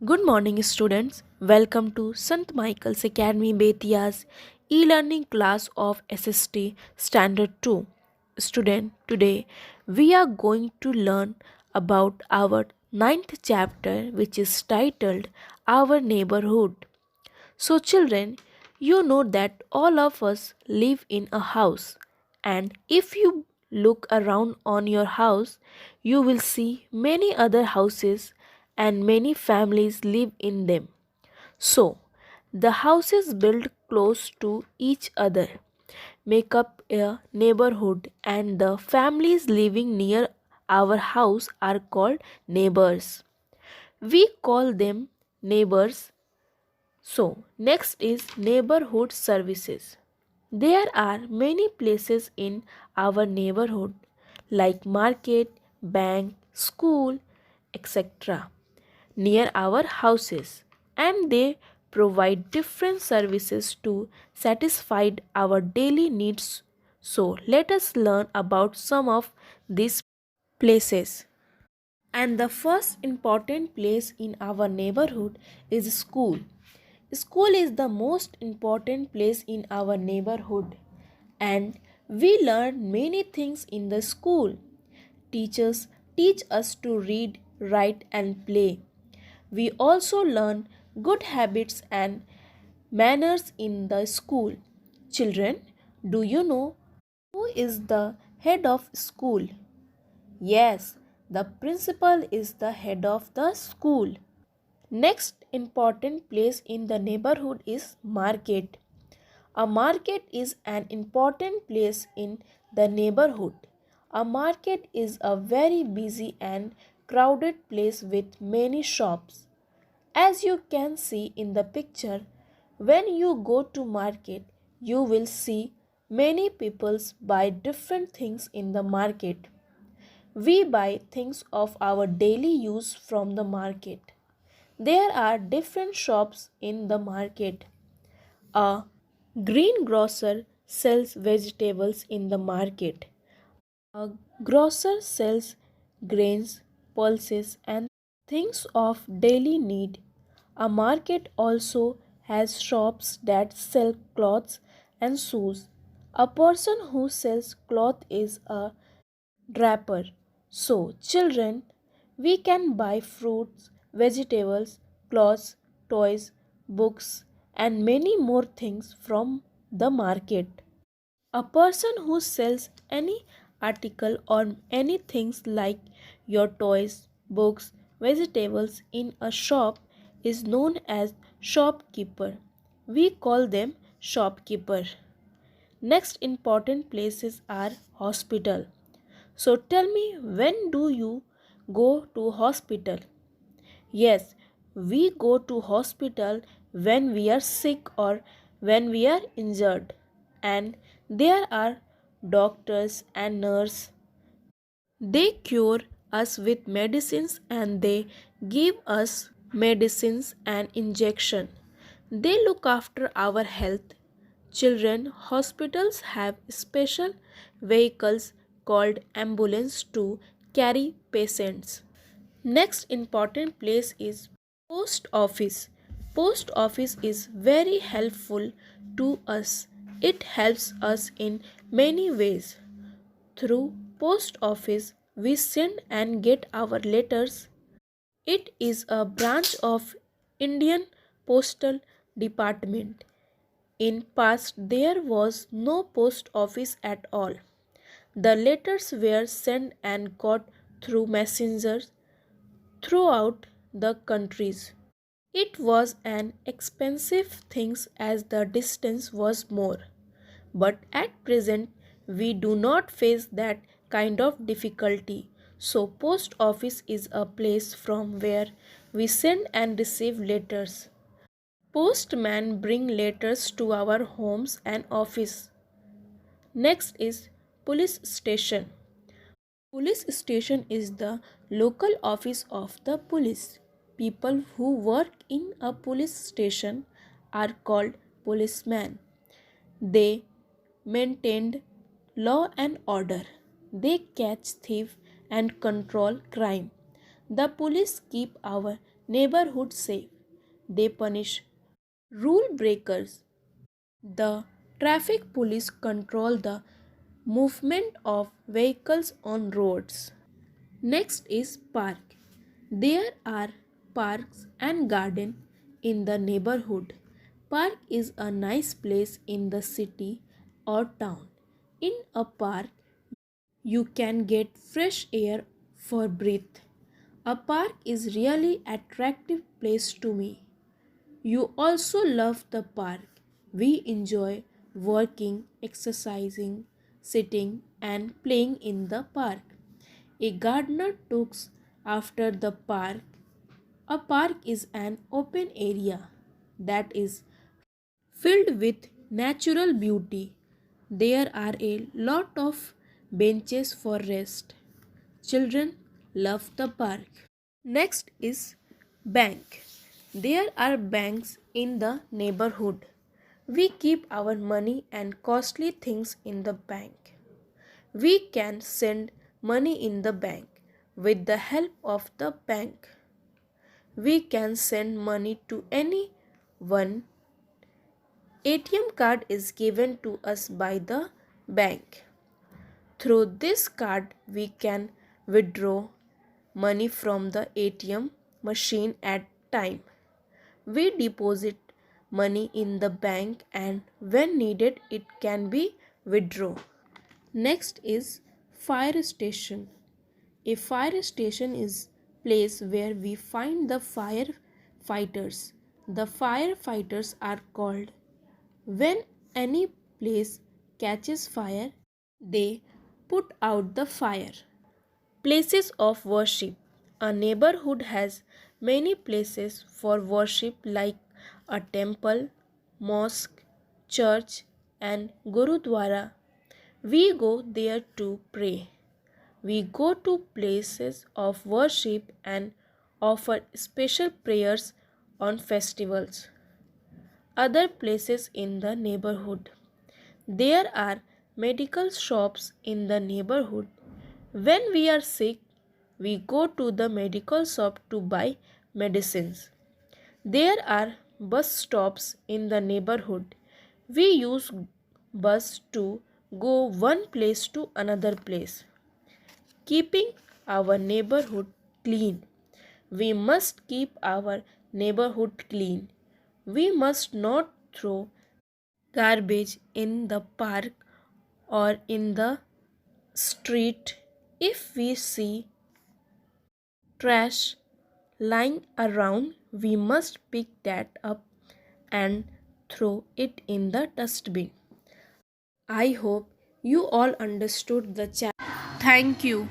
Good morning, students. Welcome to St. Michael's Academy Betia's e-learning class of SST Standard 2. Student, today we are going to learn about our ninth chapter, which is titled Our Neighborhood. So, children, you know that all of us live in a house, and if you look around on your house, you will see many other houses and many families live in them. So, the houses built close to each other make up a neighborhood, and the families living near our house are called neighbors. We call them neighbors. So, next is neighborhood services. There are many places in our neighborhood like market, bank, school, etc. near our houses, and they provide different services to satisfy our daily needs. So, let us learn about some of these places. And the first important place in our neighborhood is school. School is the most important place in our neighborhood, and we learn many things in the school. Teachers teach us to read, write, and play. We also learn good habits and manners in the school. Children, do you know who is the head of school? Yes, the principal is the head of the school. Next important place in the neighborhood is market. A market is an important place in the neighborhood. A market is a very busy and crowded place with many shops. As you can see in the picture, when you go to market, you will see many people buy different things in the market. We buy things of our daily use from the market. There are different shops in the market. A greengrocer sells vegetables in the market. A grocer sells grains, pulses, and things of daily need. A market also has shops that sell clothes and shoes. A person who sells cloth is a draper. So, children, we can buy fruits, vegetables, clothes, toys, books, and many more things from the market. A person who sells any article or any things like your toys, books, vegetables in a shop is known as shopkeeper. We call them shopkeeper. Next important places are hospital. So tell me, when do you go to hospital? Yes, we go to hospital when we are sick or when we are injured. And there are doctors and nurses. They cure us with medicines and they give us medicines and injection. They look after our health. Children hospitals have special vehicles called ambulance to carry patients. Next important place is post office. Post office is very helpful to us. It helps us in many ways. Through post office we send and get our letters. It is a branch of Indian Postal Department. In past there was no post office at all. The letters were sent and got through messengers throughout the countries. It was an expensive thing as the distance was more. But at present we do not face that kind of difficulty. So post office is a place from where we send and receive letters. Postmen bring letters to our homes and office. Next is police station. Police station is the local office of the police. People who work in a police station are called policemen. They maintain law and order. They catch thief and control crime. The police keep our neighborhood safe. They punish rule breakers. The traffic police control the movement of vehicles on roads. Next is park. There are parks and garden in the neighborhood. Park is a nice place in the city or town. In a park, you can get fresh air for breath. A park is really attractive place to me. You also love the park. We enjoy working, exercising, sitting and playing in the park. A gardener looks after the park. A park is an open area that is filled with natural beauty. There are a lot of benches for rest. Children love the park. Next is bank. There are banks in the neighborhood. We keep our money and costly things in the bank. We can send money in the bank. With the help of the bank, we can send money to anyone. ATM card is given to us by the bank. Through this card, we can withdraw money from the ATM machine at time. We deposit money in the bank and when needed it can be withdrawn. Next is fire station. A fire station is place where we find the firefighters. The firefighters are called when any place catches fire, they put out the fire. Places of worship. A neighborhood has many places for worship like a temple, mosque, church, and gurudwara. We go there to pray. We go to places of worship and offer special prayers on festivals. Other places in the neighborhood. There are medical shops in the neighborhood. When we are sick, we go to the medical shop to buy medicines. There are bus stops in the neighborhood. We use bus to go one place to another place. Keeping our neighborhood clean. We must keep our neighborhood clean. We must not throw garbage in the park or in the street. If we see trash lying around, we must pick that up and throw it in the dustbin. I hope you all understood the chapter. Thank you.